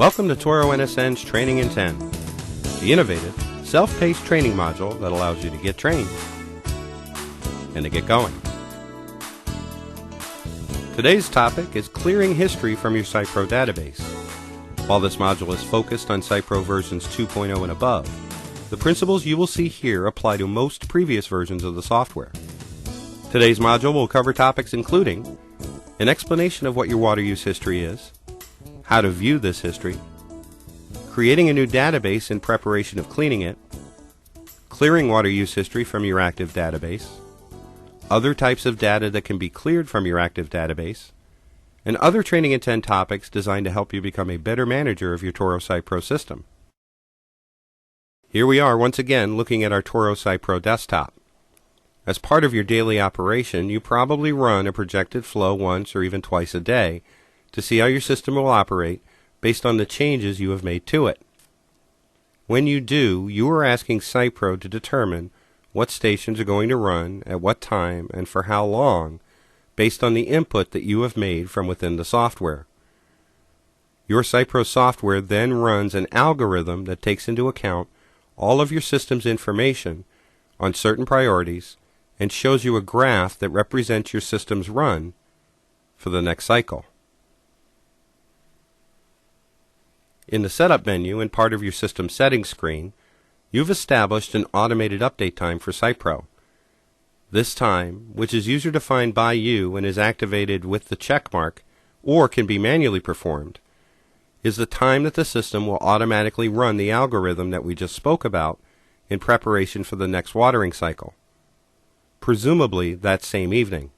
Welcome to Toro NSN's Training in 10, the innovative, self-paced training module that allows you to get trained and to get going. Today's topic is clearing history from your SitePro database. While this module is focused on SitePro versions 2.0 and above, the principles you will see here apply to most previous versions of the software. Today's module will cover topics including an explanation of what your water use history is, how to view this history, creating a new database in preparation of cleaning it, clearing water use history from your active database, other types of data that can be cleared from your active database, and other Training in 10 topics designed to help you become a better manager of your Toro SitePro system. Here we are once again looking at our Toro SitePro desktop. As part of your daily operation, you probably run a projected flow once or even twice a day to see how your system will operate based on the changes you have made to it. When you do, you are asking SitePro to determine what stations are going to run, at what time, and for how long, based on the input that you have made from within the software. Your SitePro software then runs an algorithm that takes into account all of your system's information on certain priorities and shows you a graph that represents your system's run for the next cycle. In the Setup menu and part of your System Settings screen, you've established an automated update time for SitePro. This time, which is user-defined by you and is activated with the check mark, or can be manually performed, is the time that the system will automatically run the algorithm that we just spoke about in preparation for the next watering cycle, presumably that same evening.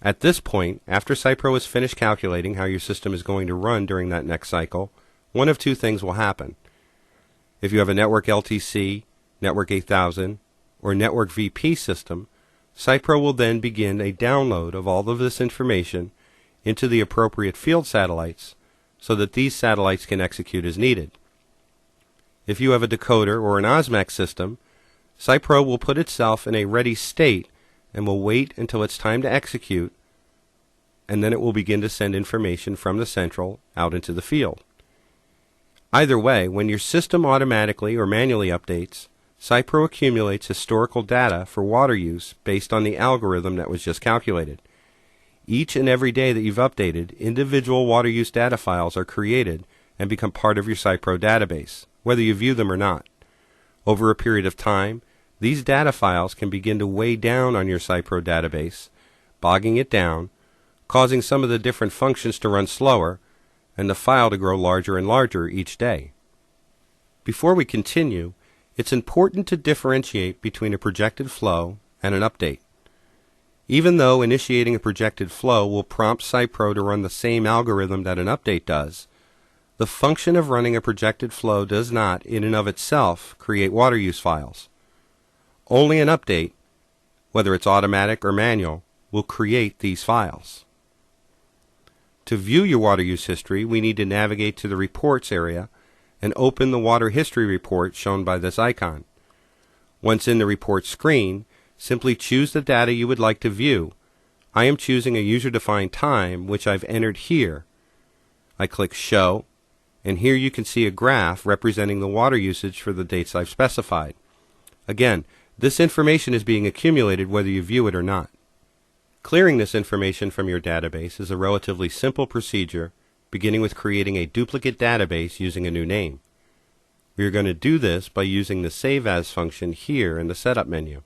At this point, after SitePro has finished calculating how your system is going to run during that next cycle, one of two things will happen. If you have a Network LTC, Network 8000, or Network VP system, SitePro will then begin a download of all of this information into the appropriate field satellites so that these satellites can execute as needed. If you have a decoder or an OSMAC system, SitePro will put itself in a ready state and will wait until it's time to execute, and then it will begin to send information from the central out into the field. Either way, when your system automatically or manually updates, SitePro accumulates historical data for water use based on the algorithm that was just calculated. Each and every day that you've updated, individual water use data files are created and become part of your SitePro database, whether you view them or not. Over a period of time, these data files can begin to weigh down on your SitePro database, bogging it down, causing some of the different functions to run slower, and the file to grow larger and larger each day. Before we continue, it's important to differentiate between a projected flow and an update. Even though initiating a projected flow will prompt SitePro to run the same algorithm that an update does, the function of running a projected flow does not, in and of itself, create water use files. Only an update, whether it's automatic or manual, will create these files. To view your water use history, we need to navigate to the Reports area and open the Water History Report shown by this icon. Once in the report screen, simply choose the data you would like to view. I am choosing a user-defined time, which I've entered here. I click Show, and here you can see a graph representing the water usage for the dates I've specified. Again, this information is being accumulated whether you view it or not. Clearing this information from your database is a relatively simple procedure, beginning with creating a duplicate database using a new name. We are going to do this by using the Save As function here in the Setup menu.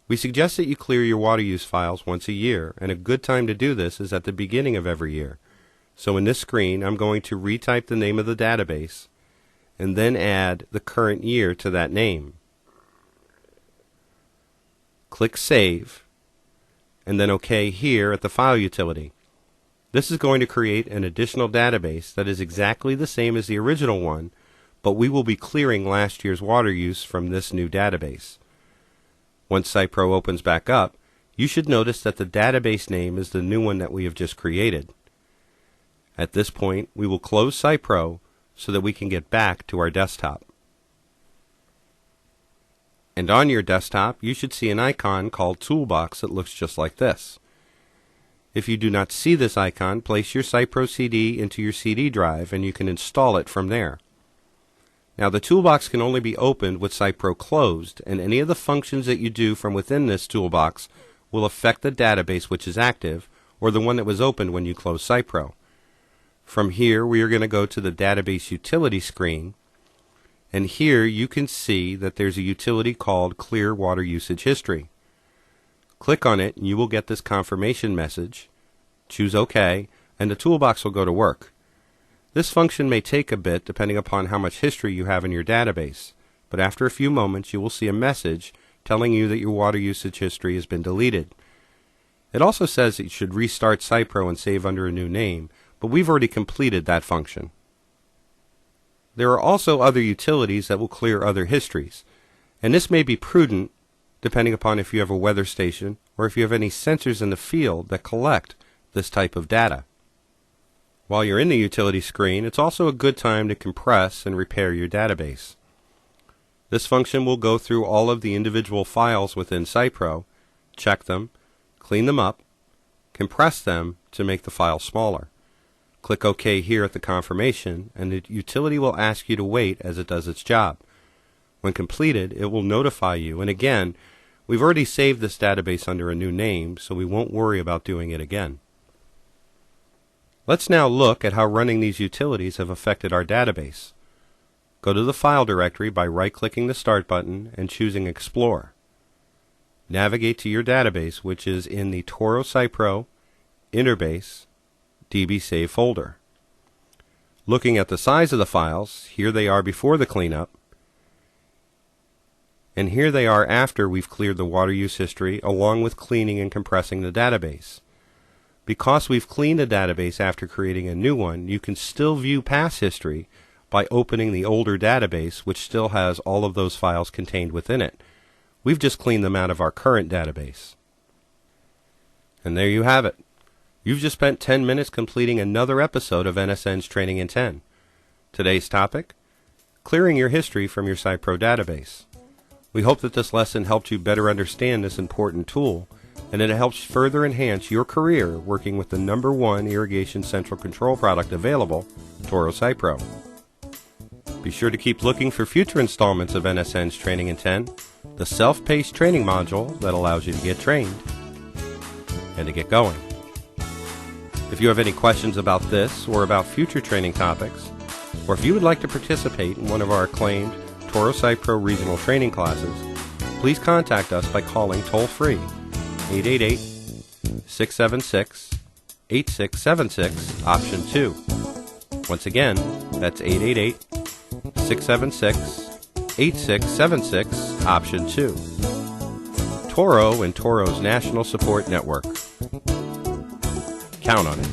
We suggest that you clear your water use files once a year, and a good time to do this is at the beginning of every year. So in this screen, I'm going to retype the name of the database, and then add the current year to that name. Click Save, and then OK here at the File utility. This is going to create an additional database that is exactly the same as the original one, but we will be clearing last year's water use from this new database. Once SitePro opens back up, you should notice that the database name is the new one that we have just created. At this point, we will close SitePro so that we can get back to our desktop. And on your desktop, you should see an icon called Toolbox that looks just like this. If you do not see this icon, place your SitePro CD into your CD drive and you can install it from there. Now, the toolbox can only be opened with SitePro closed, and any of the functions that you do from within this toolbox will affect the database which is active, or the one that was opened when you closed SitePro. From here, we are going to go to the Database Utility screen, and here you can see that there's a utility called Clear Water Usage History. Click on it, and you will get this confirmation message. Choose OK, and the toolbox will go to work. This function may take a bit depending upon how much history you have in your database, but after a few moments you will see a message telling you that your water usage history has been deleted. It also says that you should restart SitePro and save under a new name, but we've already completed that function. There are also other utilities that will clear other histories, and this may be prudent depending upon if you have a weather station or if you have any sensors in the field that collect this type of data. While you're in the utility screen, it's also a good time to compress and repair your database. This function will go through all of the individual files within SitePro, check them, clean them up, compress them to make the file smaller. Click OK here at the confirmation, and the utility will ask you to wait as it does its job. When completed, it will notify you, and again, we've already saved this database under a new name, so we won't worry about doing it again. Let's now look at how running these utilities have affected our database. Go to the file directory by right-clicking the Start button and choosing Explore. Navigate to your database, which is in the Toro SitePro Interbase DB Save folder. Looking at the size of the files, here they are before the cleanup, and here they are after we've cleared the water use history along with cleaning and compressing the database. Because we've cleaned the database after creating a new one, you can still view past history by opening the older database, which still has all of those files contained within it. We've just cleaned them out of our current database. And there you have it. You've just spent 10 minutes completing another episode of NSN's Training in 10. Today's topic: clearing your history from your SitePro database. We hope that this lesson helped you better understand this important tool, and that it helps further enhance your career working with the #1 irrigation central control product available, Toro SitePro. Be sure to keep looking for future installments of NSN's Training in 10, the self-paced training module that allows you to get trained and to get going. If you have any questions about this or about future training topics, or if you would like to participate in one of our acclaimed Toro SitePro regional training classes, please contact us by calling toll-free 888-676-8676, option 2. Once again, that's 888-676-8676, option 2. Toro and Toro's National Support Network. Count on it.